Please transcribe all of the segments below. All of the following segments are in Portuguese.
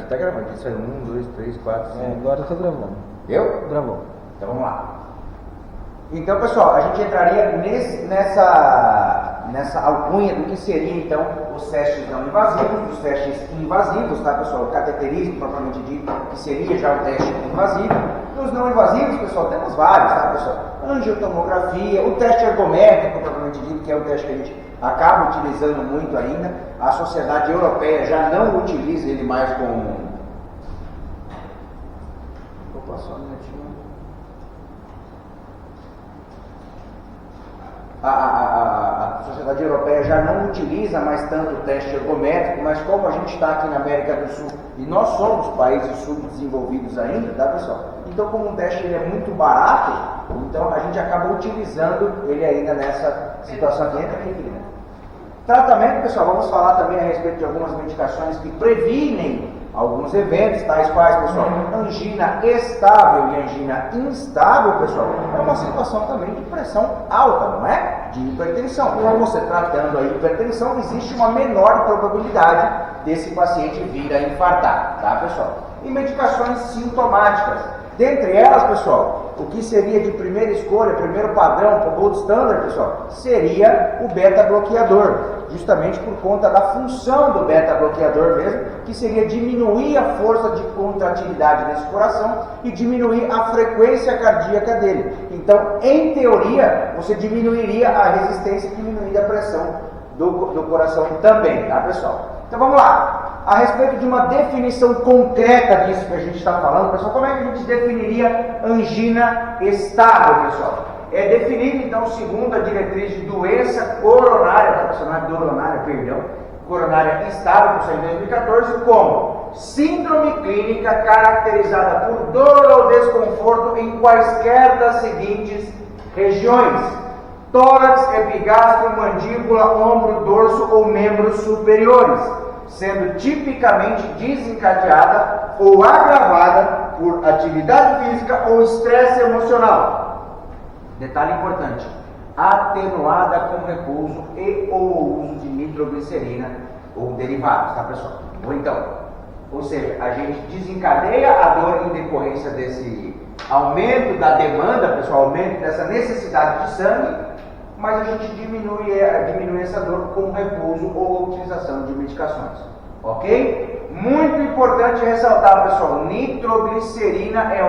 Aqui tá gravando, isso aí, 1, 2, 3, 4, 5. Agora eu tô gravando. Eu? Gravou. Então vamos lá. Então, pessoal, a gente entraria nessa alcunha do que seria, então, os testes não invasivos, os testes invasivos, tá, pessoal? O cateterismo, propriamente dito, que seria já o teste invasivo. E os não invasivos, pessoal, temos vários, tá, pessoal? Angiotomografia, o teste ergométrico, propriamente dito, que é um teste que a gente acaba utilizando muito ainda. A sociedade europeia já não utiliza ele mais como... Opa, só um minutinho. A sociedade europeia já não utiliza mais tanto o teste ergométrico, mas como a gente está aqui na América do Sul e nós somos países subdesenvolvidos ainda, tá, pessoal? Então, como o teste ele é muito barato, então a gente acaba utilizando ele ainda nessa situação aqui. Entra aqui, querida. Tratamento, pessoal, vamos falar também a respeito de algumas medicações que previnem alguns eventos, tais quais, pessoal, angina estável e angina instável, pessoal, é uma situação também de pressão alta, não é? De hipertensão. Então, você tratando a hipertensão, existe uma menor probabilidade desse paciente vir a infartar, tá, pessoal? E medicações sintomáticas. Dentre elas, pessoal, o que seria de primeira escolha, primeiro padrão, o gold standard, pessoal, seria o beta-bloqueador, justamente por conta da função do beta-bloqueador mesmo, que seria diminuir a força de contratilidade desse coração e diminuir a frequência cardíaca dele. Então, em teoria, você diminuiria a resistência e diminuiria a pressão do coração também, tá, pessoal? Então, vamos lá. A respeito de uma definição concreta disso que a gente está falando, pessoal, como é que a gente definiria angina estável, pessoal? É definido, então, segundo a diretriz de doença coronária, tá, pessoal? Não é coronária, perdão, coronária estável, pessoal, em 2014, como síndrome clínica caracterizada por dor ou desconforto em quaisquer das seguintes regiões: tórax, epigastro, mandíbula, ombro, dorso ou membros superiores, sendo tipicamente desencadeada ou agravada por atividade física ou estresse emocional. Detalhe importante: atenuada com repouso e ou uso de nitroglicerina ou derivados, tá, pessoal? Ou seja, a gente desencadeia a dor em decorrência desse aumento da demanda, pessoal, aumento dessa necessidade de sangue, mas a gente diminui essa dor com repouso ou utilização de medicações, ok? Muito importante ressaltar, pessoal, nitroglicerina é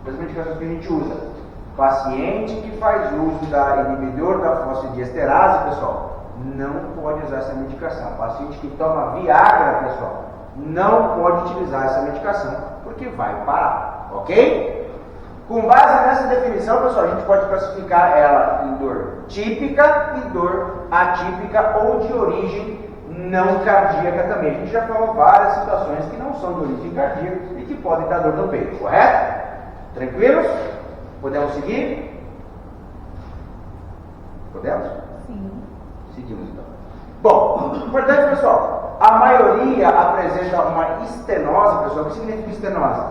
das medicações que a gente usa. Paciente que faz uso da inibidor da fosfodiesterase, pessoal, não pode usar essa medicação. Paciente que toma Viagra, pessoal, não pode utilizar essa medicação, porque vai parar, ok? Com base nessa definição, pessoal, a gente pode classificar ela em dor típica e dor atípica ou de origem não cardíaca também. A gente já falou várias situações que não são de origem cardíaca e que podem dar dor no peito, correto? Tranquilos? Podemos seguir? Podemos? Sim. Seguimos então. Bom, importante, pessoal, a maioria apresenta uma estenose, pessoal. O que significa estenose?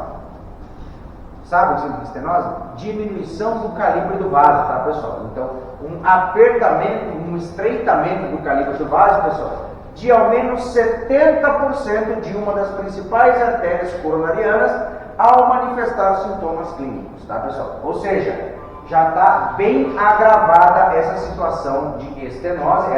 Sabe o que significa estenose? Diminuição do calibre do vaso, tá, pessoal? Então, um apertamento, um estreitamento do calibre do vaso, pessoal, de ao menos 70% de uma das principais artérias coronarianas ao manifestar sintomas clínicos, tá, pessoal? Ou seja, já está bem agravada essa situação de estenose,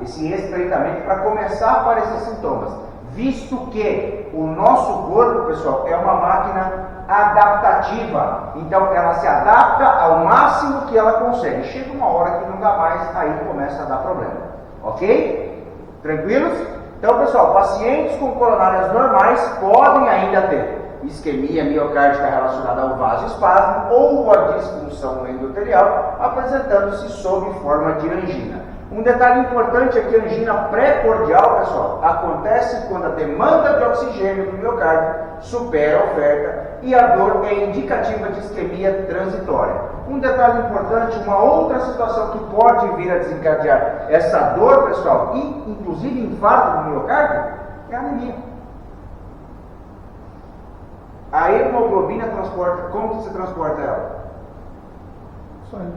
esse estreitamento, para começar a aparecer sintomas, visto que o nosso corpo, pessoal, é uma máquina adaptativa, então ela se adapta ao máximo que ela consegue. Chega uma hora que não dá mais, aí começa a dar problema, ok? Tranquilos? Então, pessoal, pacientes com coronárias normais podem ainda ter isquemia miocárdica relacionada ao vasoespasmo ou a disfunção endotelial, apresentando-se sob forma de angina. Um detalhe importante é que a angina pré-cordial, pessoal, acontece quando a demanda de oxigênio do miocárdio supera a oferta e a dor é indicativa de isquemia transitória. Um detalhe importante, uma outra situação que pode vir a desencadear essa dor, pessoal, e inclusive infarto do miocárdio, é a anemia. A hemoglobina transporta, como que você transporta ela? Sangue.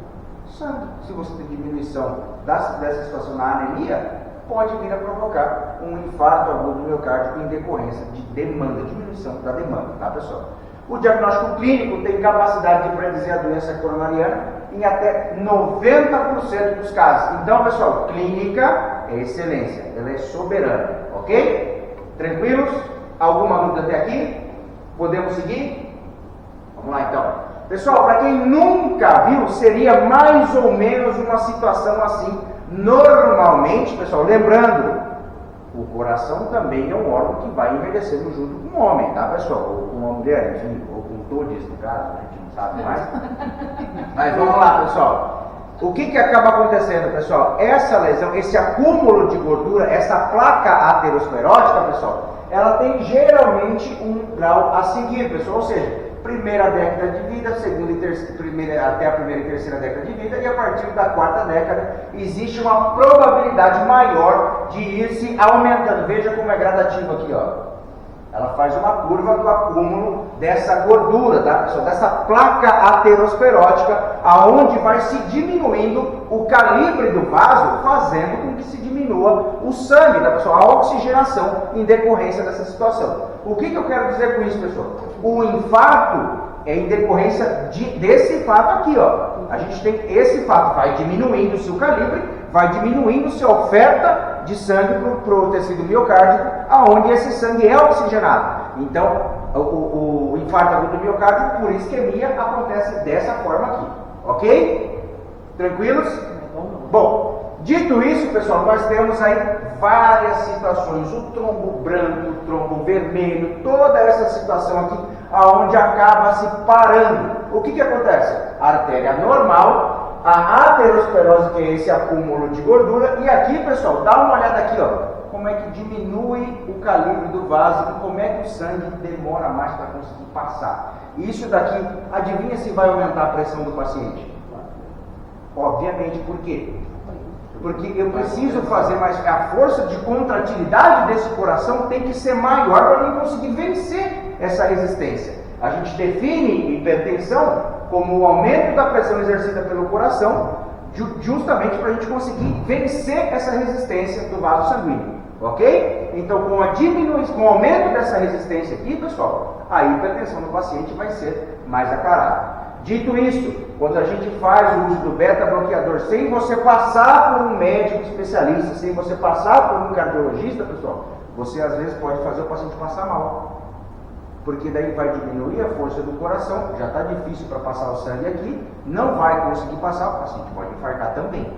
Se você tem diminuição dessa situação na anemia, pode vir a provocar um infarto agudo do miocárdio em decorrência de demanda, diminuição da demanda, tá, pessoal? O diagnóstico clínico tem capacidade de predizer a doença coronariana em até 90% dos casos. Então, pessoal, clínica é excelência, ela é soberana, ok? Tranquilos? Alguma dúvida até aqui? Podemos seguir? Vamos lá, então. Pessoal, para quem nunca viu, seria mais ou menos uma situação assim. Normalmente, pessoal, lembrando, o coração também é um órgão que vai envelhecendo junto com o homem, tá, pessoal? Ou com uma mulher, enfim, ou com todos, no caso, a gente não sabe mais. Mas vamos lá, pessoal. O que acaba acontecendo, pessoal? Essa lesão, esse acúmulo de gordura, essa placa aterosclerótica, pessoal, ela tem geralmente um grau a seguir, pessoal, ou seja, primeira década de vida, segunda e terceira, até a primeira e terceira década de vida, e a partir da quarta década existe uma probabilidade maior de ir se aumentando. Veja como é gradativo aqui, ó. Ela faz uma curva do acúmulo dessa gordura, tá, pessoal? Dessa placa aterosclerótica, aonde vai se diminuindo o calibre do vaso, fazendo com que se diminua o sangue, tá, pessoal? A oxigenação em decorrência dessa situação. O que eu quero dizer com isso, pessoal? O infarto é em decorrência desse fato aqui, ó. A gente tem esse fato, vai diminuindo o seu calibre, vai diminuindo sua oferta de sangue para o tecido miocárdico, aonde esse sangue é oxigenado. Então, o infarto agudo do miocárdio, por isquemia, acontece dessa forma aqui. Ok? Tranquilos? Bom, dito isso, pessoal, nós temos aí várias situações. O trombo branco, o trombo vermelho, toda essa situação aqui, aonde acaba se parando. O que acontece? A artéria normal, a aterosclerose, que é esse acúmulo de gordura, e aqui, pessoal, dá uma olhada aqui, ó, como é que diminui o calibre do vaso e como é que o sangue demora mais para conseguir passar. Isso daqui, adivinha se vai aumentar a pressão do paciente? Obviamente, por quê? Porque eu preciso fazer mais, a força de contratilidade desse coração tem que ser maior para mim conseguir vencer essa resistência. A gente define hipertensão como o aumento da pressão exercida pelo coração, justamente para a gente conseguir vencer essa resistência do vaso sanguíneo, ok? Então, com a diminuição, com o aumento dessa resistência aqui, pessoal, a hipertensão do paciente vai ser mais aclarada. Dito isso, quando a gente faz o uso do beta-bloqueador sem você passar por um médico especialista, sem você passar por um cardiologista, pessoal, você às vezes pode fazer o paciente passar mal. Porque daí vai diminuir a força do coração, já está difícil para passar o sangue aqui, não vai conseguir passar, o paciente pode infartar também,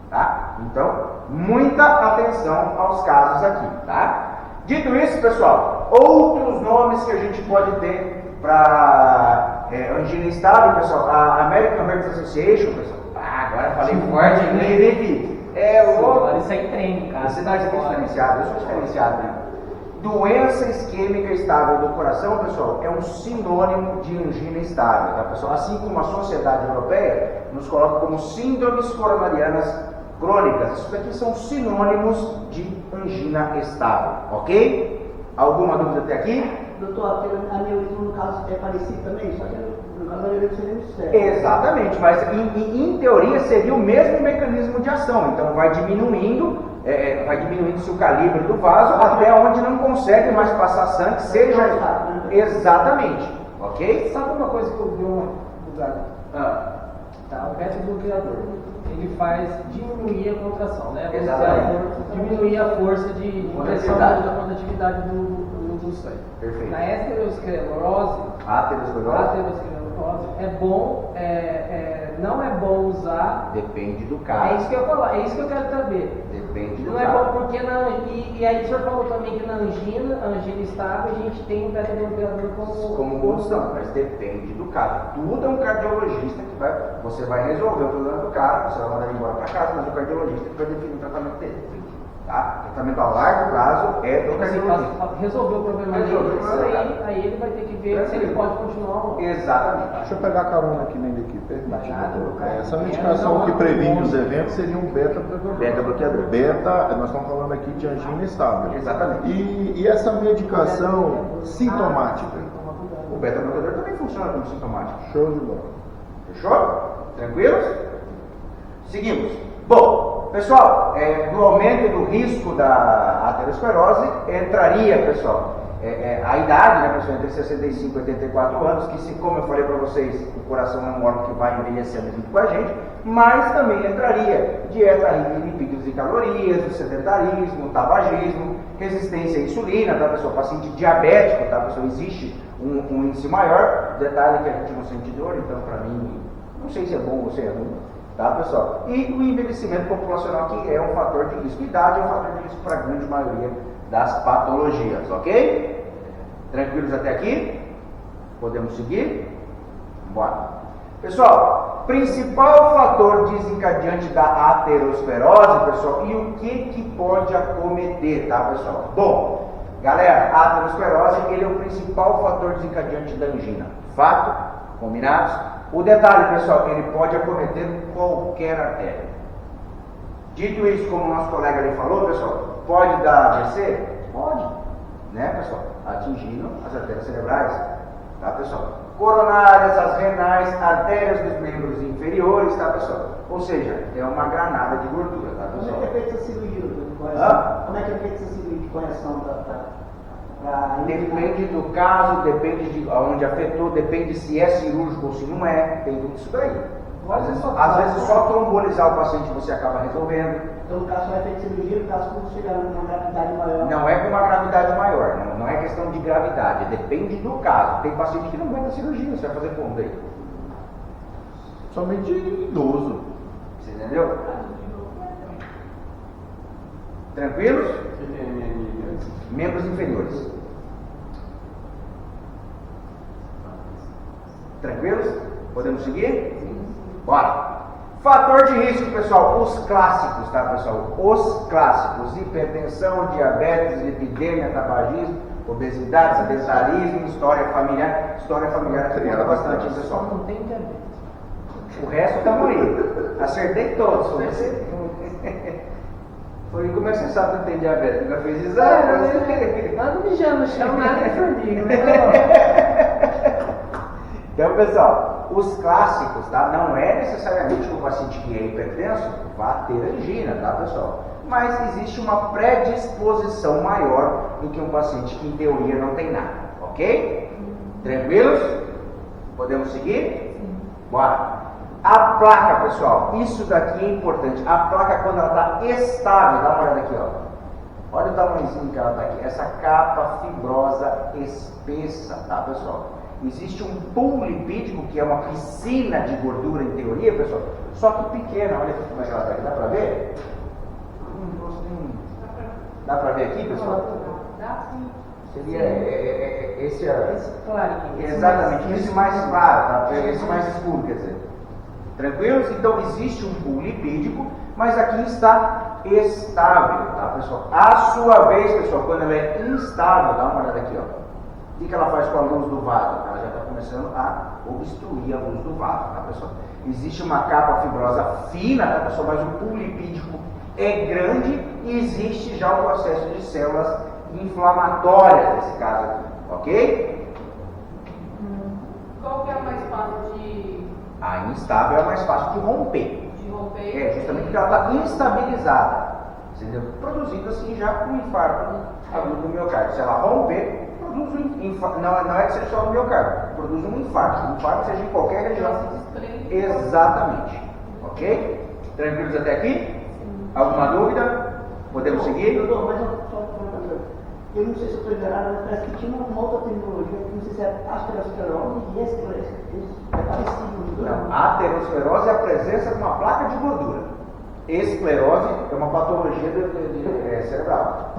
tá? Então, muita atenção aos casos aqui, tá? Dito isso, pessoal, outros nomes que a gente pode ter para angina estável, pessoal, a American Heart Association, pessoal, agora falei forte, louco. Isso é em treino, cara. Você não é diferenciado, eu sou diferenciado, né? Doença isquêmica estável do coração, pessoal, é um sinônimo de angina estável, tá, pessoal? Assim como a Sociedade Europeia nos coloca como síndromes coronarianas crônicas. Isso daqui são sinônimos de angina estável, ok? Alguma dúvida até aqui? Doutor, aneurisma no caso é parecido também, só que no caso do aneurisma seria muito sério. Exatamente, mas em teoria seria o mesmo mecanismo de ação, então vai diminuindo o calibre do vaso até onde não consegue mais passar sangue, seja exatamente, ok? Sabe uma coisa que eu vi uma lugar? Tá, o beta-bloqueador, ele faz diminuir a contração, né? Diminuir a força de pressão da condutividade do sangue. Perfeito. Na aterosclerose, é bom, não é bom usar. Depende do caso. É isso que eu falar, é isso que eu quero saber. Depende do não caso. Não é bom porque e aí o senhor falou também que na angina estável, a gente tem um beta-bloqueador como condição, mas depende do caso. Tudo é um cardiologista que você vai resolver o problema do cara, você vai mandar ele embora para casa, mas o cardiologista que vai definir o tratamento dele. Tá? O tratamento a largo prazo é do cardiologista. Resolver o problema aí ele vai ter que ver se ele pode continuar ou não. Exatamente. Deixa eu pegar carona aqui na minha equipe, permite. Essa medicação que previne os eventos seria um beta-bloqueador. Beta, nós estamos falando aqui de angina estável. Exatamente. E essa medicação sintomática? O beta-bloqueador também funciona como sintomático. Show de bola. Fechou? Tranquilos? Seguimos. Bom, pessoal, no aumento do risco da aterosclerose entraria, pessoal, a idade, né, pessoal, entre 65 e 84 anos, que, como eu falei para vocês, o coração é um órgão que vai envelhecendo junto com a gente, mas também entraria dieta rica em lipídios e calorias, o sedentarismo, o tabagismo, resistência à insulina, tá, pessoal? Paciente diabético, tá, pessoal? Existe um índice maior, detalhe que a gente não sente dor, então para mim, não sei se é bom ou se é ruim, tá, pessoal? E o envelhecimento populacional, que é um fator de risco. Idade é um fator de risco para a grande maioria das patologias, ok? Tranquilos até aqui? Podemos seguir? Bora. Pessoal, principal fator desencadeante da aterosclerose, pessoal, e o que pode acometer, tá, pessoal? Bom, galera, a aterosclerose, ele é o principal fator desencadeante da angina. Fato? Combinados? O detalhe, pessoal, ele pode acometer qualquer artéria. Dito isso, como o nosso colega ali falou, pessoal, pode dar AVC? Pode, né, pessoal? Atingindo as artérias cerebrais, tá, pessoal? Coronárias, as renais, artérias dos membros inferiores, tá, pessoal? Ou seja, é uma granada de gordura, tá, pessoal? Como é que é feita essa cirurgia de correção? Como é que é feita essa cirurgia de correção Depende do caso, depende de onde afetou, depende se é cirúrgico ou se não é, tem tudo isso daí. Às vezes só trombolizar o paciente você acaba resolvendo. Então, no caso, vai ter cirurgia, no caso, quando chegar numa gravidade maior. Não é com uma gravidade maior, não é questão de gravidade, depende do caso. Tem paciente que não aguenta cirurgia, você vai fazer como daí? Somente idoso. Você entendeu? Tranquilos? Membros inferiores. Tranquilos? Podemos seguir? Bora! Fator de risco, pessoal, os clássicos, tá, pessoal? Os clássicos: hipertensão, diabetes, lipidemia, tabagismo, obesidade, sedentarismo, história familiar. História familiar conta bastante, hein, pessoal? Não tem diabetes. O resto estamos aí. Acertei todos, foi você. Foi como é que você sabe que não tem diabetes? Nunca fez exame? Mas não me chama, não chama nada de formiga, né? Então, pessoal, os clássicos, tá? Não é necessariamente que o paciente que é hipertenso vá ter angina, tá, pessoal? Mas existe uma predisposição maior do que um paciente que, em teoria, não tem nada, ok? Tranquilos? Podemos seguir? Bora! A placa, pessoal, isso daqui é importante. A placa, quando ela está estável, dá uma olhada aqui, ó. Olha o tamanhozinho que ela está aqui. Essa capa fibrosa espessa, tá, pessoal? Existe um pool lipídico, que é uma piscina de gordura, em teoria, pessoal, só que pequena. Olha aqui como é que ela está aqui. Dá para ver? Dá para ver aqui, pessoal? Dá sim. Seria esse claro. Exatamente, esse mais claro, tá? Esse mais escuro, quer dizer. Tranquilos? Então existe um pool lipídico, mas aqui está estável, tá, pessoal? A sua vez, pessoal, quando ela é instável, dá uma olhada aqui, ó. O que ela faz com a luz do vaso? Ela já está começando a obstruir a luz do vaso, tá, pessoal? Existe uma capa fibrosa fina, tá, pessoal? Mas o pool lipídico é grande e existe já o processo de células inflamatórias nesse caso aqui, ok? Qual que é a mais fácil de A instável é mais fácil de romper. romper? É, justamente porque ela está instabilizada, entendeu? Produzindo assim já um infarto agudo do miocárdio. Se ela romper, produz um infarto. Não é que seja só no miocárdio, produz um infarto. Um infarto seja em qualquer região. Exatamente. Ok? Tranquilos até aqui? Alguma dúvida? Podemos seguir? Doutor, mas só uma coisa. Eu não sei se eu estou enganado, mas parece que tinha uma outra terminologia, não sei se é aterosclerose e esclerose. É parecido. Não, a aterosclerose é a presença de uma placa de gordura. Esclerose é uma patologia cerebral.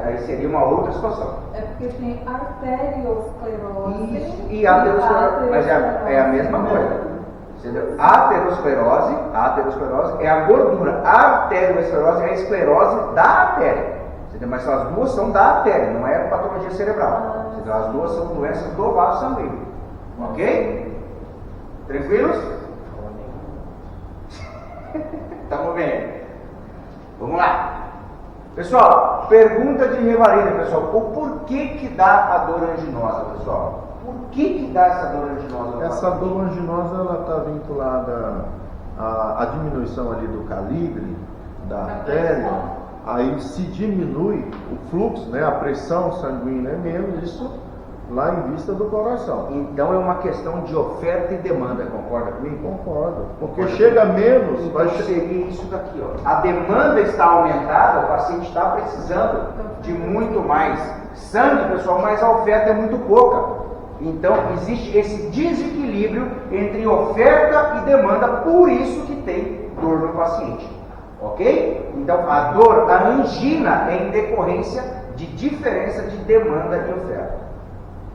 Aí seria uma outra situação. É porque tem arteriosclerose. Isso, e aterosclerose, mas é a mesma coisa. Entendeu? A aterosclerose é a gordura. A arteriosclerose é a esclerose da artéria. Entendeu? Mas as duas são da artéria, não é patologia cerebral. Entendeu? As duas são doenças do vaso sanguíneo. Ok? Tranquilos? Estamos bem. Vamos lá. Pessoal, pergunta de revalida, pessoal. O porquê que dá a dor anginosa, pessoal? Por que dá essa dor anginosa? Essa dor anginosa ela está vinculada à diminuição ali do calibre da artéria, aí se diminui o fluxo, né, a pressão sanguínea é menos, isso lá em vista do coração. Então é uma questão de oferta e demanda, concorda comigo? Concordo. Porque chega menos, então seria isso daqui, ó. A demanda está aumentada, o paciente está precisando de muito mais sangue, pessoal, mas a oferta é muito pouca. Então existe esse desequilíbrio entre oferta e demanda, por isso que tem dor no paciente. Ok? Então a dor, a angina é em decorrência de diferença de demanda e oferta.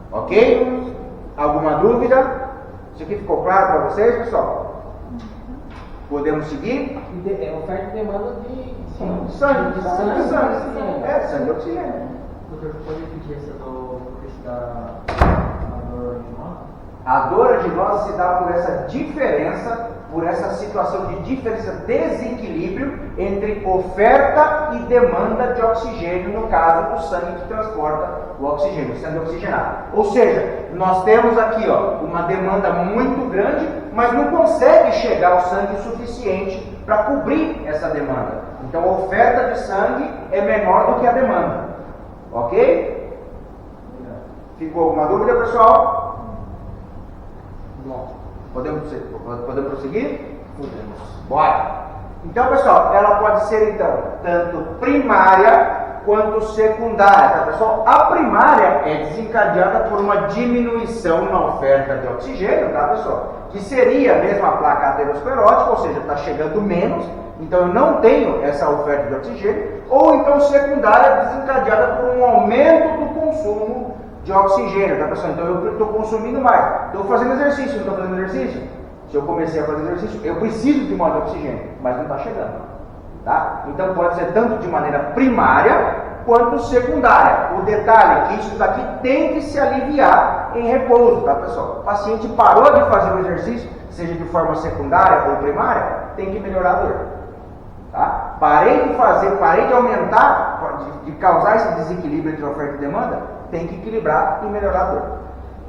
Ok? Alguma dúvida? Isso aqui ficou claro para vocês, pessoal? Podemos seguir? Oferta e demanda de sangue. sangue. Sangue e oxigênio. Doutor, pode repetir essa do da dor adenosa? A dor adenosa se dá por essa diferença, por essa situação de diferença, desequilíbrio entre oferta e demanda de oxigênio, no caso do sangue que transporta o oxigênio, o sangue oxigenado. Ou seja, nós temos aqui uma demanda muito grande, mas não consegue chegar o sangue suficiente para cobrir essa demanda. Então a oferta de sangue é menor do que a demanda. Ok? Ficou alguma dúvida, pessoal? Não. Podemos prosseguir? Podemos. Bora! Então, pessoal, ela pode ser, então, tanto primária quanto secundária, tá, pessoal? A primária é desencadeada por uma diminuição na oferta de oxigênio, tá, pessoal? Que seria mesmo a placa aterosclerótica, ou seja, está chegando menos, então eu não tenho essa oferta de oxigênio, ou então secundária desencadeada por um aumento do consumo de oxigênio, tá, pessoal? Então eu estou consumindo mais. Estou fazendo exercício, não estou fazendo exercício? Se eu comecei a fazer exercício, eu preciso de mais oxigênio, mas não está chegando, tá? Então pode ser tanto de maneira primária quanto secundária. O detalhe é que isso daqui tem que se aliviar em repouso, tá, pessoal? O paciente parou de fazer o exercício, seja de forma secundária ou primária, tem que melhorar a dor, tá? Parei de aumentar, de causar esse desequilíbrio entre oferta e demanda, tem que equilibrar e melhorar a dor.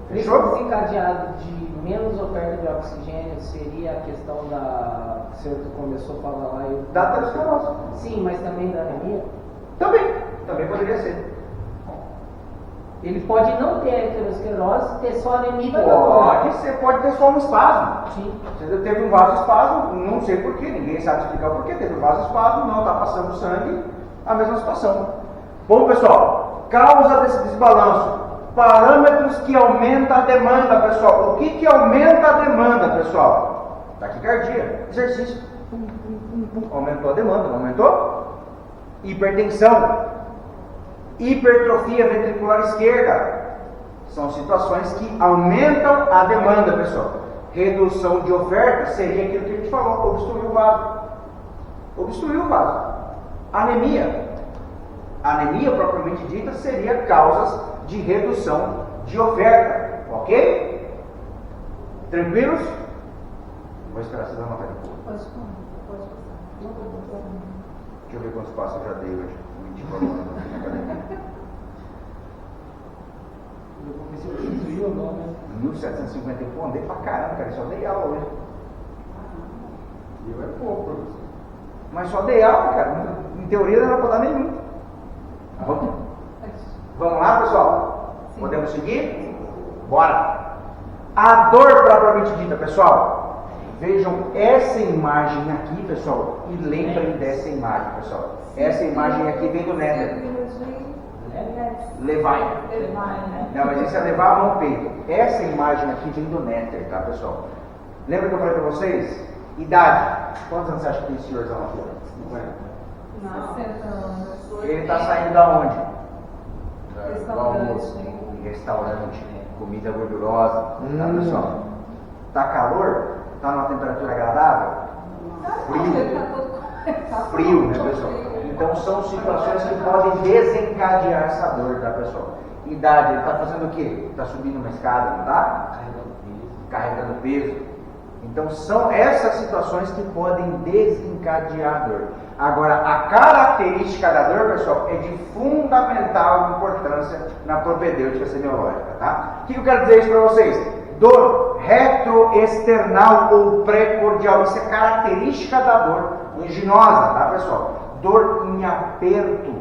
Fechou? Esse desencadeado de menos oferta de oxigênio seria a questão da que você começou a falar lá? Da aterosclerose. Sim, mas também da anemia? Também poderia ser. Ele pode não ter aterosclerose, ter só anemia. Pode ter só um espasmo. Sim. Você teve um vasoespasmo, não sei porquê, ninguém sabe explicar o porquê. Teve um vasoespasmo, não está passando sangue, a mesma situação. Bom, pessoal, causa desse desbalanço. Parâmetros que aumentam a demanda, pessoal. O que aumenta a demanda, pessoal? Taquicardia, exercício. Aumentou a demanda, não aumentou? Hipertensão, hipertrofia ventricular esquerda. São situações que aumentam a demanda, pessoal. Redução de oferta seria aquilo que a gente falou, obstruir o vaso. Obstruir o vaso. Anemia. Anemia, propriamente dita, seria causas de redução de oferta. Ok? Tranquilos? Vou esperar vocês anotarem um pouco. Pode passar. Deixa eu ver quantos passos eu já dei hoje. 24 horas na academia. Viu ou não, né? 1751, andei pra caramba, cara. Só dei aula hoje. E é pouco, professor. Mas só dei aula, cara. Em teoria não era pra dar nenhum. Vamos lá, pessoal? Sim. Podemos seguir? Bora! A dor propriamente dita, pessoal. Vejam essa imagem aqui, pessoal, e lembrem dessa imagem, pessoal. Essa imagem aqui vem do Nether. Levi. Não, mas isso é levar a mão ao peito. Essa imagem aqui vem do Nether, tá, pessoal? Lembra que eu falei pra vocês? Idade. Quantos anos você acha que tem esse senhorzão aqui? 50. Ele está saindo da onde? Do almoço. Restaurante. Comida gordurosa. Tá, pessoal? Tá calor? Tá numa temperatura agradável? Frio, né, pessoal? Então são situações que podem desencadear essa dor, tá, pessoal? Idade, ele está fazendo o quê? Está subindo uma escada, não está? Carregando peso. Então são essas situações que podem desencadear a dor. Agora, a característica da dor, pessoal, é de fundamental importância na propedêutica semiológica, tá? O que eu quero dizer isso para vocês? Dor retroesternal ou pré-cordial, isso é característica da dor anginosa, tá pessoal? Dor em aperto,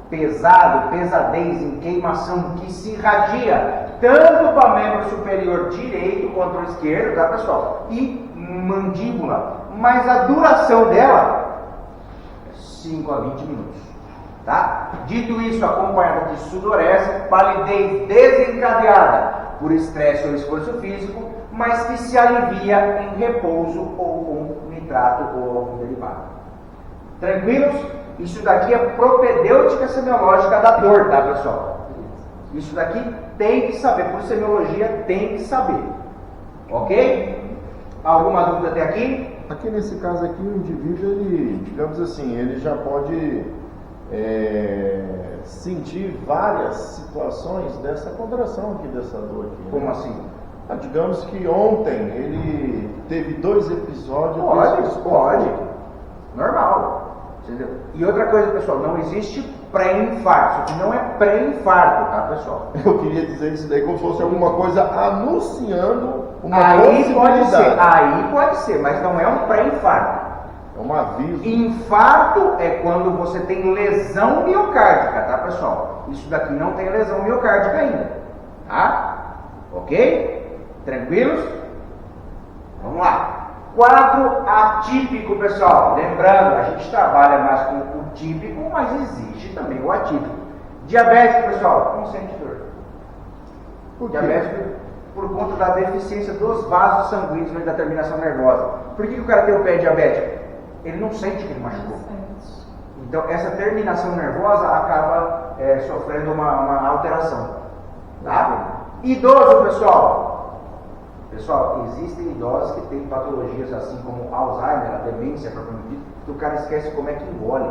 pesado, pesadez, em queimação, que se irradia tanto para membro superior direito quanto o esquerdo, tá pessoal? E mandíbula. Mas a duração dela, 5 a 20 minutos. Tá? Dito isso, acompanhada de sudorese, palidez desencadeada por estresse ou esforço físico, mas que se alivia em repouso ou com nitrato ou algum derivado. Tranquilos? Isso daqui é propedêutica semiológica da dor, tá pessoal? Isso daqui tem que saber, por semiologia tem que saber. Ok? Alguma dúvida até aqui? Aqui nesse caso aqui, o indivíduo, ele, digamos assim, ele já pode sentir várias situações dessa contração aqui, dessa dor aqui. Né? Como assim? Digamos que ontem ele teve 2 episódios. Pode. Normal. Entendeu? E outra coisa, pessoal, não existe pré-infarto. Isso aqui não é pré-infarto, tá, pessoal? Eu queria dizer isso daí como se fosse alguma coisa anunciando uma Aí possibilidade. Aí pode ser, mas não é um pré-infarto. É um aviso. Infarto é quando você tem lesão miocárdica, tá, pessoal? Isso daqui não tem lesão miocárdica ainda, tá? Ok? Tranquilos? Vamos lá. Quadro atípico, pessoal. Lembrando, a gente trabalha mais com o típico, mas existe também o atípico. Diabético, pessoal, não sente dor. Diabético por conta da deficiência dos vasos sanguíneos na terminação nervosa. Por que o cara tem o pé diabético? Ele não sente que ele machucou. Então, essa terminação nervosa acaba sofrendo uma alteração. Tá? Idoso, pessoal. Pessoal, existem idosos que têm patologias assim como Alzheimer, a demência propriamente dita, que o cara esquece como é que engole,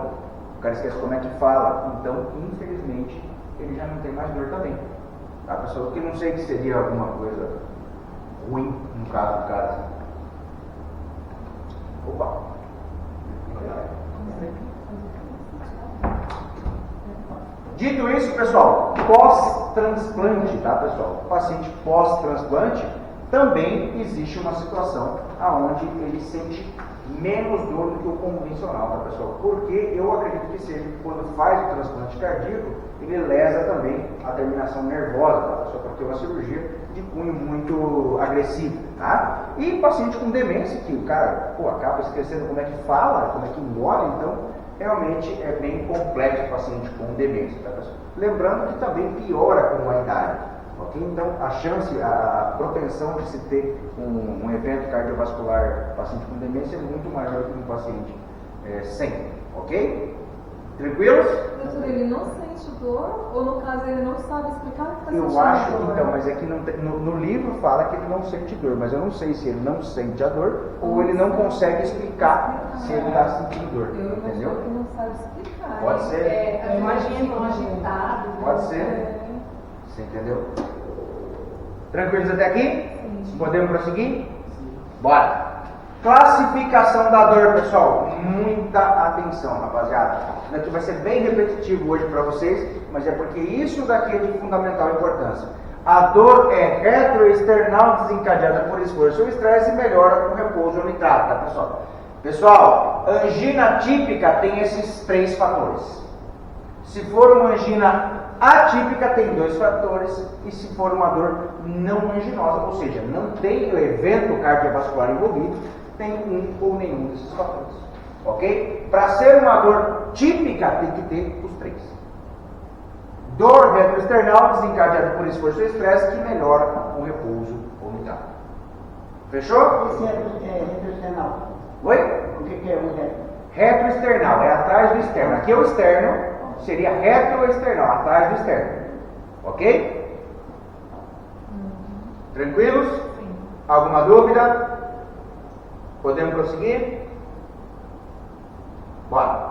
o cara esquece como é que fala. Então, infelizmente, ele já não tem mais dor também. Tá, pessoal? Que não sei que seria alguma coisa ruim no caso do cara. Opa! Dito isso, pessoal, pós-transplante, tá, pessoal? O paciente pós-transplante também existe uma situação onde ele sente menos dor do que o convencional, tá, pessoal? Porque eu acredito que seja que quando faz o transplante cardíaco, ele lesa também a terminação nervosa, tá, pessoal? Porque é uma cirurgia de cunho muito agressivo, tá? E paciente com demência, que o cara, acaba esquecendo como é que fala, como é que engole, então realmente é bem complexo o paciente com demência, tá, pessoal? Lembrando que também piora com a idade. Okay? Então, a chance, a propensão de se ter um evento cardiovascular paciente com demência é muito maior que um paciente sem, ok? Tranquilos? Doutor, ele não sente dor ou no caso ele não sabe explicar o que está sentindo? Eu acho, dor? então, mas é que não tem, no livro fala que ele não sente dor, mas eu não sei se ele não sente a dor ou ele não consegue explicar se ele está sentindo dor, entendeu? Eu que não sabe explicar. Pode ser. Eu imagino agitado. Pode ser. Você entendeu? Tranquilos até aqui? Sim. Podemos prosseguir? Bora! Classificação da dor, pessoal. Muita atenção, rapaziada. Isso daqui vai ser bem repetitivo hoje para vocês, mas é porque isso daqui é de fundamental importância. A dor é retroexternal desencadeada por esforço ou estresse e melhora com repouso ou nitrato, tá, pessoal? Pessoal, angina típica tem esses 3 fatores. Se for uma angina atípica, tem 2 fatores, e se for uma dor não anginosa, ou seja, não tem o evento cardiovascular envolvido, tem um ou nenhum desses fatores. Ok? Para ser uma dor típica, tem que ter os 3. Dor retroexternal desencadeada por esforço ou estresse que melhora com repouso ou nitrato. Fechou? Esse é retroexternal. Oi? O que é o retro? Retroexternal, é atrás do externo. Aqui é o externo, seria retroexternal, atrás do externo. Ok? Tranquilos? Sim. Alguma dúvida? Podemos prosseguir? Bora.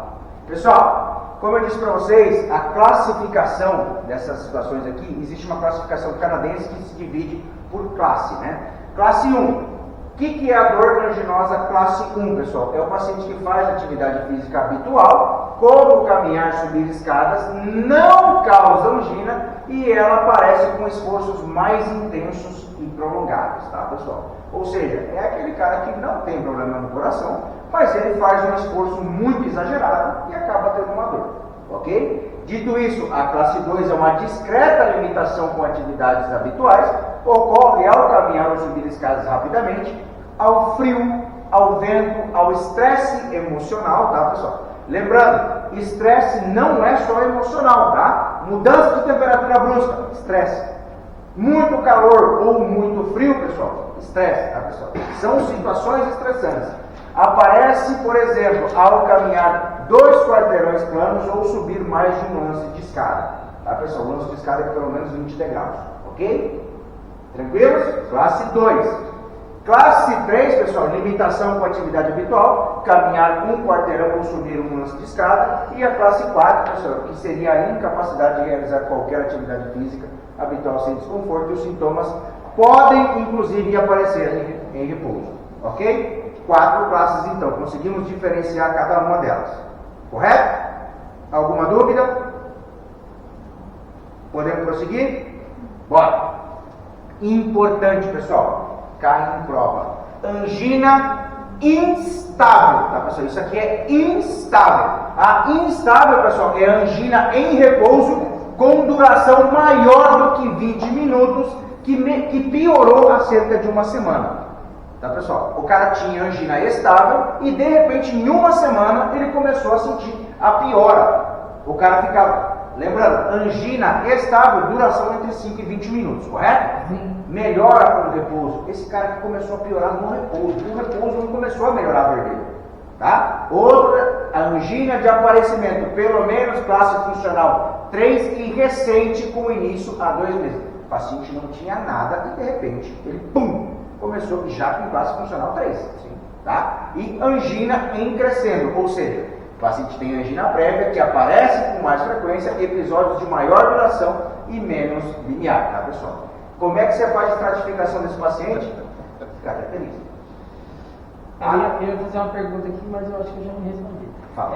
Pessoal, como eu disse para vocês, a classificação dessas situações aqui, existe uma classificação canadense que se divide por classe, né? Classe 1. O que é a dor anginosa classe 1, pessoal? É o paciente que faz atividade física habitual, como caminhar, subir escadas, não causa angina e ela aparece com esforços mais intensos e e prolongadas, tá, pessoal? Ou seja, é aquele cara que não tem problema no coração, mas ele faz um esforço muito exagerado e acaba tendo uma dor, ok? Dito isso, a classe 2 é uma discreta limitação com atividades habituais, ocorre ao caminhar ou subir escadas rapidamente, ao frio, ao vento, ao estresse emocional, tá, pessoal? Lembrando, estresse não é só emocional, tá? Mudança de temperatura brusca, estresse. Muito calor ou muito frio, pessoal, estresse, tá, pessoal? São situações estressantes. Aparece, por exemplo, ao caminhar 2 quarteirões planos ou subir mais de um lance de escada, tá, pessoal? O lance de escada é pelo menos 20 degraus, ok? Tranquilos? Classe 2. Classe 3, pessoal, limitação com atividade habitual, caminhar 1 quarteirão ou subir um lance de escada. E a classe 4, pessoal, que seria a incapacidade de realizar qualquer atividade física habitual sem desconforto. E os sintomas podem, inclusive, aparecer em repouso. Ok? 4 classes, então. Conseguimos diferenciar cada uma delas. Correto? Alguma dúvida? Podemos prosseguir? Bora! Importante, pessoal. Cai em prova. Angina instável, tá, pessoal? Isso aqui é instável. A instável, pessoal, é a angina em repouso com duração maior do que 20 minutos, que piorou há cerca de uma semana. Tá, pessoal? O cara tinha angina estável e, de repente, em uma semana, ele começou a sentir a piora. O cara ficava... Lembrando, angina estável, duração entre 5 e 20 minutos, correto? Sim. Melhora com o repouso. Esse cara que começou a piorar no repouso. O repouso não começou a melhorar a vermelho. Tá? Outra, a angina de aparecimento, pelo menos classe funcional 3 e recente com início há 2 meses. O paciente não tinha nada e, de repente, ele, pum, começou já com classe funcional 3. Sim. Tá? E angina em crescendo, ou seja, o paciente tem angina prévia que aparece com mais frequência, episódios de maior duração e menos linear, tá, pessoal? Como é que você faz a estratificação desse paciente? Característica. Eu ia fazer uma pergunta aqui, mas eu acho que eu já me respondi. Fala.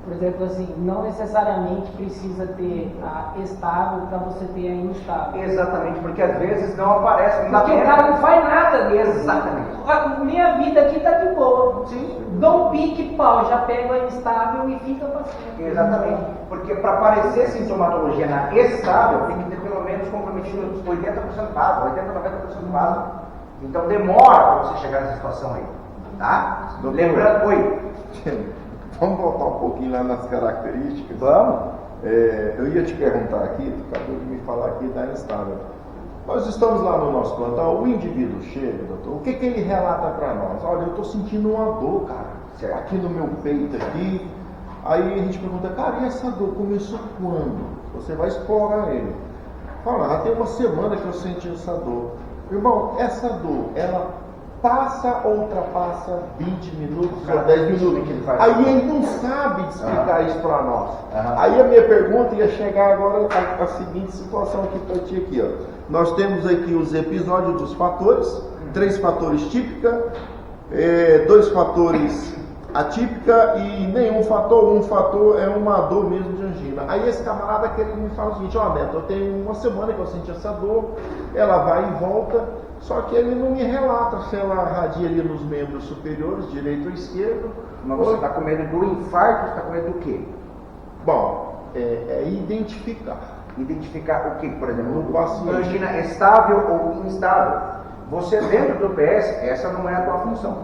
Por exemplo, assim, não necessariamente precisa ter a estável para você ter a instável. Exatamente, porque às vezes não aparece. Porque o cara não faz nada. Exatamente. Minha vida aqui tá de boa. Sim. Dou um pique, pau, já pego a instável e fica passando. Exatamente. Porque para aparecer sintomatologia na estável, tem que ter pelo menos comprometido 80% vaso, 80-90% vaso. Então demora para você chegar nessa situação aí. Tá? Lembrando, oi. Vamos voltar um pouquinho lá nas características. Vamos. Eu ia te perguntar aqui, tu acabou de me falar aqui da instável. Nós estamos lá no nosso plantão, o indivíduo chega, doutor, o que ele relata para nós? Olha, eu estou sentindo uma dor, cara, certo, aqui no meu peito aqui. Aí a gente pergunta, cara, e essa dor começou quando? Você vai explorar ele. Fala, já tem uma semana que eu senti essa dor. Irmão, essa dor, ela passa ou ultrapassa 20 minutos ou 10 minutos. Aí ele não sabe explicar isso para nós. Aí a minha pergunta ia chegar agora a seguinte situação aqui para ti aqui, ó. Nós temos aqui os episódios dos fatores, 3 fatores típica, 2 fatores atípica e nenhum fator. Um fator é uma dor mesmo de angina. Aí esse camarada que ele me fala o seguinte, ó, Neto, eu tenho uma semana que eu senti essa dor, ela vai e volta. Só que ele não me relata se ela radia ali nos membros superiores, direito ou esquerdo. Mas você está com medo do infarto, você está com medo do quê? Bom, é identificar. Identificar o que, por exemplo? No paciente. Angina estável ou instável. Você dentro do PS, essa não é a tua função.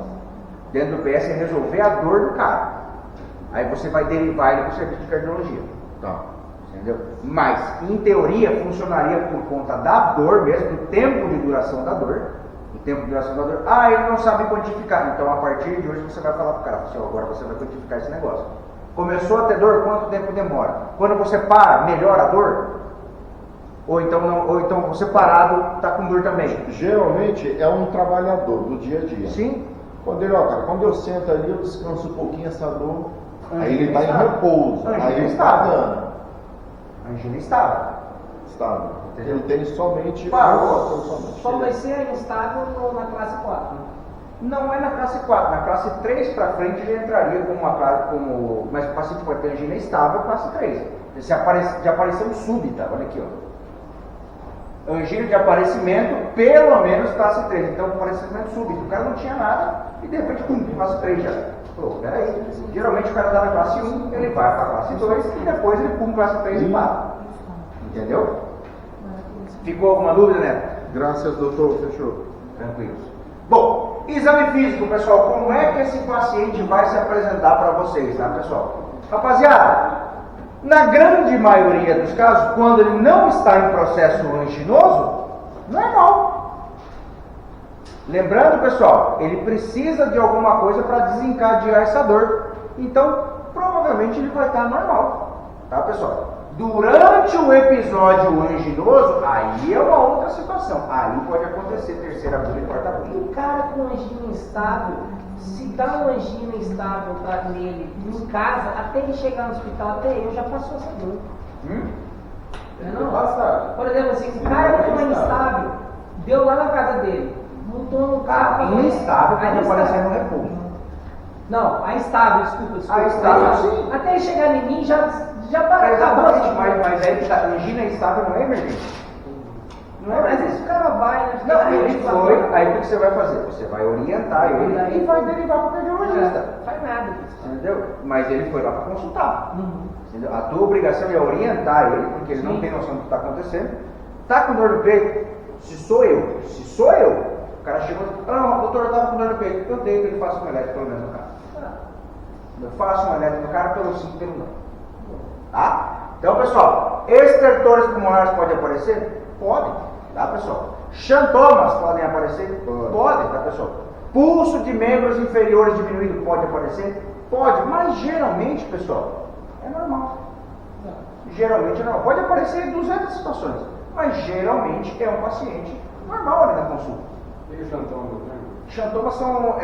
Dentro do PS é resolver a dor do cara. Aí você vai derivar ele para o serviço de cardiologia. Tá. Entendeu? Mas, em teoria, funcionaria por conta da dor mesmo, do tempo de duração da dor. O tempo de duração da dor. Ah, ele não sabe quantificar. Então, a partir de hoje, você vai falar para o cara, agora você vai quantificar esse negócio. Começou a ter dor, quanto tempo demora? Quando você para, melhora a dor? Ou então você parado está com dor também? Geralmente é um trabalhador do dia a dia. Sim. Quando eu sento ali, eu descanso um pouquinho essa dor, aí ele está em repouso, aí ele está dando. Angina estável. Estável. Ele tem somente Só vai ser instável na classe 4. Não é na classe 4. Na classe 3 para frente ele entraria como mas o paciente pode ter angina estável, classe 3. De aparição súbita, olha aqui, ó. Angina de aparecimento, pelo menos classe 3. Então, aparecimento súbito. O cara não tinha nada e de repente, pum, classe 3 já. Pô, peraí. Geralmente o cara está na classe 1, ele vai para a classe 2 e depois ele pum, classe 3 e para. Entendeu? Ficou alguma dúvida, Neto? Graças, doutor. Fechou. Tranquilos. Bom, exame físico, pessoal. Como é que esse paciente vai se apresentar para vocês, tá, pessoal? Rapaziada, na grande maioria dos casos, quando ele não está em processo anginoso, normal. Lembrando, pessoal, ele precisa de alguma coisa para desencadear essa dor. Então, provavelmente ele vai estar normal. Tá, pessoal? Durante o episódio anginoso, aí é uma outra situação. Aí pode acontecer terceira bula e quarta bula. Um cara com angina instável, se dá uma angina instável nele em casa, até ele chegar no hospital, até eu já passou essa dor. Não. Por exemplo, assim, um cara com uma instável, deu lá na casa dele, montou no carro. Instável pode aparecer no repouso. Não, a instável, desculpa. A instável, sim. Até ele chegar em mim, já para. Exatamente, mas aí que tá, angina instável não é emergência. Não é Mas emergência. esse cara vai, né? Não, ele foi, aí o que você vai fazer? Você vai orientar ele e vai derivar para o cardiologista. Faz nada. Entendeu? Mas ele foi lá para consultar. Entendeu? A tua obrigação é orientar ele, porque ele não tem noção do que está acontecendo. Tá com dor no peito? Se sou eu, o cara chegou e falou, não, doutor, eu estava com dor no peito. Eu deito, ele faça um elétrico pelo menos no cara. Eu faço um elétrico no cara pelo sim, pelo não. Tá? Então, pessoal, estertores pulmonares podem aparecer? Podem, tá, pessoal? Xantomas podem aparecer? Podem, tá, pessoal? Pulso de membros inferiores diminuído pode aparecer? Pode, mas geralmente, pessoal, é normal. Geralmente é normal. Pode aparecer em 200 situações, mas geralmente é um paciente normal ali na consulta. E o xantoma? Xantomas são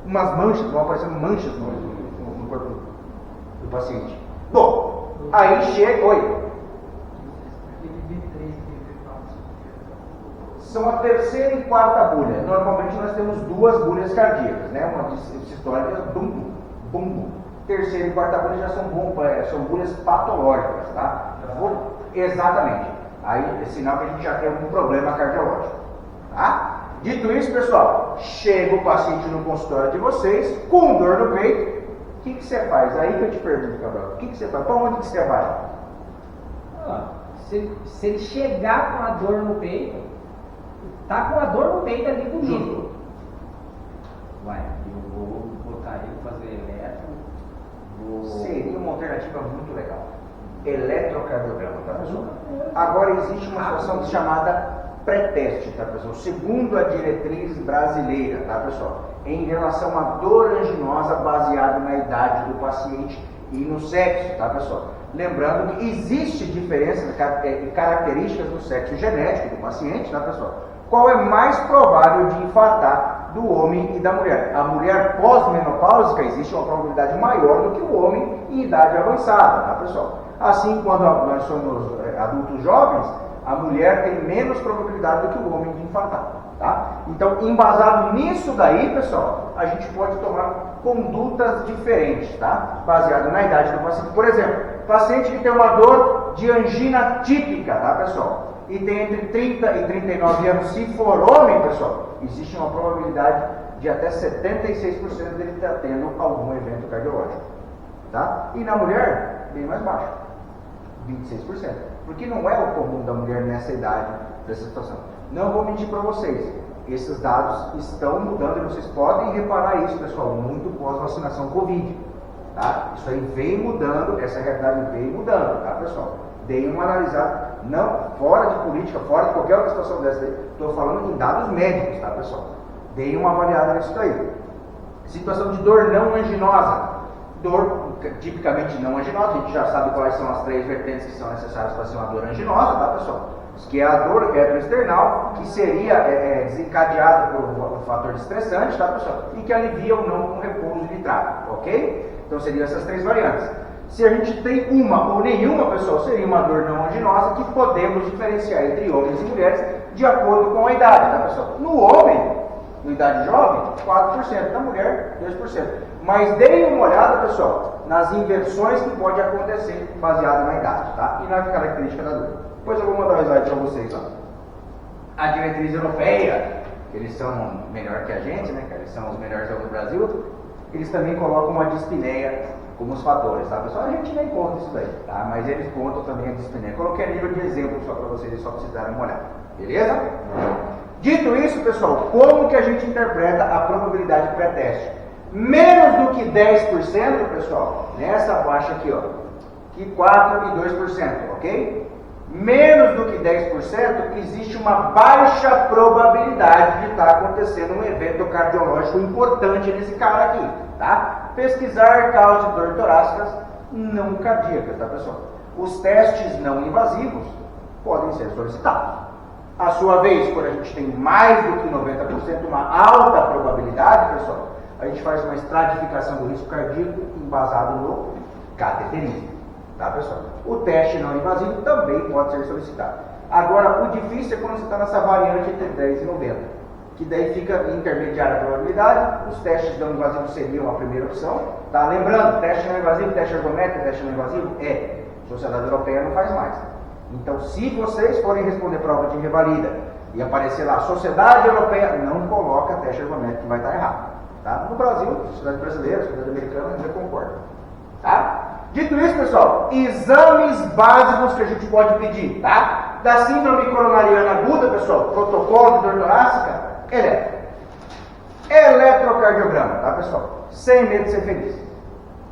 umas manchas, vão aparecendo manchas no corpo do paciente. Bom, aí chega. Oi. São a terceira e quarta bulha. Normalmente nós temos duas bulhas cardíacas, né? Uma sistólica, bum, bum, bum. Terceira e quarta bulha já são bulhas patológicas, tá? Exatamente. Aí é sinal que a gente já tem algum problema cardiológico, tá? Dito isso, pessoal, chega o paciente no consultório de vocês com dor no peito. O que você faz? Aí que eu te pergunto, Cabral. O que você faz? Para onde que você vai? Se ele chegar com a dor no peito, tá com a dor no peito ali comigo. Vai, eu vou botar ele fazer eletro. Seria uma alternativa muito legal. Eletrocardiograma, tá, pessoal? Agora existe uma situação chamada pré-teste, tá, pessoal? Segundo a diretriz brasileira, tá, pessoal? Em relação à dor anginosa baseada na idade do paciente e no sexo, tá, pessoal? Lembrando que existe diferença e características do sexo genético do paciente, tá, pessoal? Qual é mais provável de infartar do homem e da mulher? A mulher pós-menopáusica existe uma probabilidade maior do que o homem em idade avançada, tá, pessoal? Assim, quando nós somos adultos jovens, a mulher tem menos probabilidade do que o homem de infartar, tá? Então, embasado nisso daí, pessoal, a gente pode tomar condutas diferentes, tá? Baseado na idade do paciente. Por exemplo, paciente que tem uma dor de angina típica, tá, pessoal? E tem entre 30 e 39 anos, se for homem, pessoal, existe uma probabilidade de até 76% dele estar tendo algum evento cardiológico, tá? E na mulher, bem mais baixo, 26%. Porque não é o comum da mulher nessa idade, dessa situação. Não vou mentir para vocês, esses dados estão mudando e vocês podem reparar isso, pessoal, muito pós-vacinação Covid, tá? Isso aí vem mudando, essa realidade vem mudando, tá, pessoal? Deem uma analisada, não fora de política, fora de qualquer outra situação dessa, estou falando em dados médicos, tá, pessoal? Deem uma avaliada nisso daí. Situação de dor não anginosa. Dor tipicamente não anginosa, a gente já sabe quais são as três vertentes que são necessárias para ser uma dor anginosa, tá, pessoal? Que é a dor retroesternal, que seria desencadeada por um fator estressante, tá, pessoal? E que alivia ou não com repouso de nitrato, ok? Então seriam essas três variantes. Se a gente tem uma ou nenhuma, pessoal, seria uma dor não anginosa que podemos diferenciar entre homens e mulheres de acordo com a idade, tá, pessoal? No homem, na idade jovem, 4%, na mulher, 2%. Mas deem uma olhada, pessoal, nas inversões que pode acontecer baseado na idade, tá? E na característica da dor. Depois eu vou mandar um slide para vocês, ó. A diretriz europeia, eles são melhor que a gente, né? Eles são os melhores do Brasil. Eles também colocam a dispneia como os fatores, tá, pessoal? A gente nem conta isso daí, tá? Mas eles contam também a dispneia. Coloquei a nível de exemplo só para vocês, só precisarem uma olhada. Beleza? Dito isso, pessoal, como que a gente interpreta a probabilidade pré-teste? Menos do que 10%, pessoal, nessa faixa aqui, ó, que 4 e 2%, ok? Menos do que 10%, existe uma baixa probabilidade de estar acontecendo um evento cardiológico importante nesse cara aqui, tá? Pesquisar causa de dor torácica não cardíaca, tá, pessoal? Os testes não invasivos podem ser solicitados. A sua vez, quando a gente tem mais do que 90%, uma alta probabilidade, pessoal, a gente faz uma estratificação do risco cardíaco embasado no cateterismo, tá, pessoal? O teste não invasivo também pode ser solicitado. Agora, o difícil é quando você está nessa variante entre 10 e 90, que daí fica intermediária a probabilidade. Os testes não invasivos seriam a primeira opção, tá? Lembrando, teste não invasivo, teste ergométrico, teste não invasivo, a Sociedade Europeia não faz mais. Então, se vocês forem responder prova de revalida e aparecer lá, Sociedade Europeia, não coloca teste ergométrico, que vai estar errado. Tá? No Brasil, Sociedade Brasileira, Sociedade Americana, ainda concorda. Tá? Dito isso, pessoal, exames básicos que a gente pode pedir, tá? Da síndrome coronariana aguda, pessoal, protocolo de dor torácica, eletrocardiograma, tá, pessoal? Sem medo de ser feliz.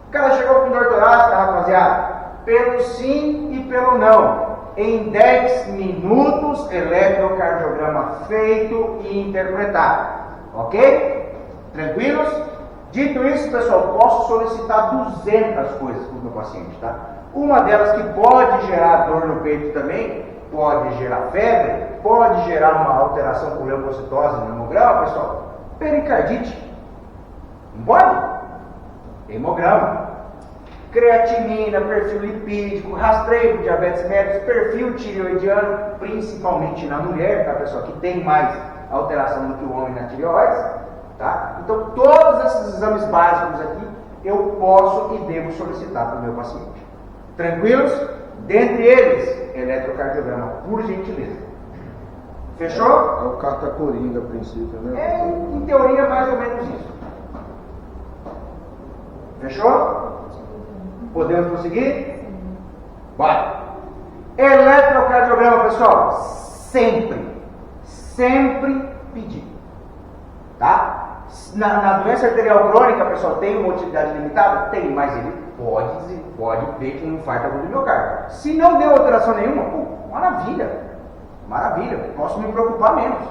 O cara chegou com dor torácica, rapaziada, pelo sim e pelo não. Em 10 minutos, eletrocardiograma feito e interpretado. Ok? Tranquilos? Dito isso, pessoal, posso solicitar 200 coisas para o meu paciente, tá? Uma delas que pode gerar dor no peito também, pode gerar febre, pode gerar uma alteração por leucocitose no hemograma, pessoal. Pericardite. Não pode? Hemograma. Creatinina, perfil lipídico, rastreio de diabetes mellitus, perfil tireoidiano, principalmente na mulher, tá, pessoal, que tem mais alteração do que o homem na tireoide, tá? Então, todos esses exames básicos aqui, eu posso e devo solicitar para o meu paciente. Tranquilos? Dentre eles, eletrocardiograma, por gentileza. Fechou? É o catacoringa a princípio, né? Em teoria, mais ou menos isso. Fechou? Podemos prosseguir? Bora! Eletrocardiograma, pessoal, sempre pedir. Tá? Na doença arterial crônica, pessoal, tem uma utilidade limitada? Tem, mas ele pode ter um infarto agudo do miocárdio. Se não deu alteração nenhuma, maravilha! Maravilha, posso me preocupar menos.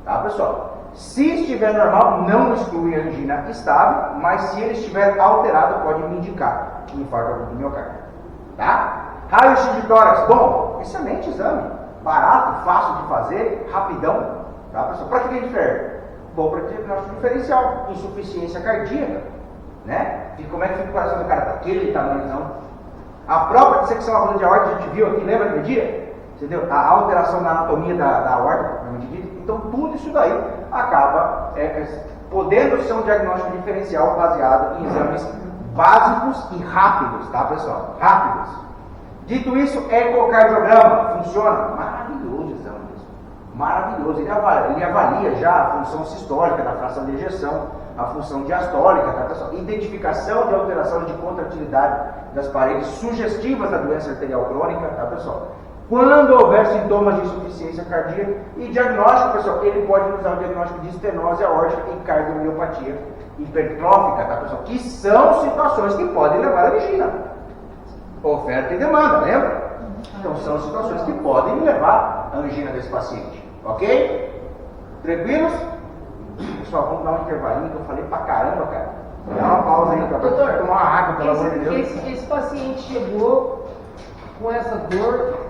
Tá, pessoal? Se estiver normal, não exclui a angina estável, mas se ele estiver alterado, pode me indicar um infarto agudo do miocárdio. Tá? Raio-x de tórax, bom, excelente exame. Barato, fácil de fazer, rapidão. Tá, pessoal? Para que ele serve? Bom, para diagnóstico diferencial, insuficiência cardíaca, né? E como é que fica o coração do cara? Daquele tamanhozão. A própria dissecção aguda de aorta, a gente viu aqui, lembra aquele dia? Entendeu? A alteração da anatomia da aorta, então tudo isso daí acaba podendo ser um diagnóstico diferencial baseado em exames básicos e rápidos, tá, pessoal? Rápidos. Dito isso, ecocardiograma funciona? Maravilhoso exame. Maravilhoso. Ele avalia já a função sistólica da fração de ejeção, a função diastólica, tá, pessoal? Identificação de alteração de contratilidade das paredes sugestivas da doença arterial crônica, tá, pessoal? Quando houver sintomas de insuficiência cardíaca e diagnóstico, pessoal, ele pode usar o diagnóstico de estenose aórtica e cardiomiopatia hipertrófica, tá, pessoal? Que são situações que podem levar à angina. Oferta e demanda, lembra? Então são situações que podem levar à angina desse paciente. Ok? Tranquilos? Pessoal, vamos dar um intervalinho que eu falei pra caramba, cara. Dá uma pausa aí pra tomar uma água, pelo amor de Deus. Esse paciente chegou com essa dor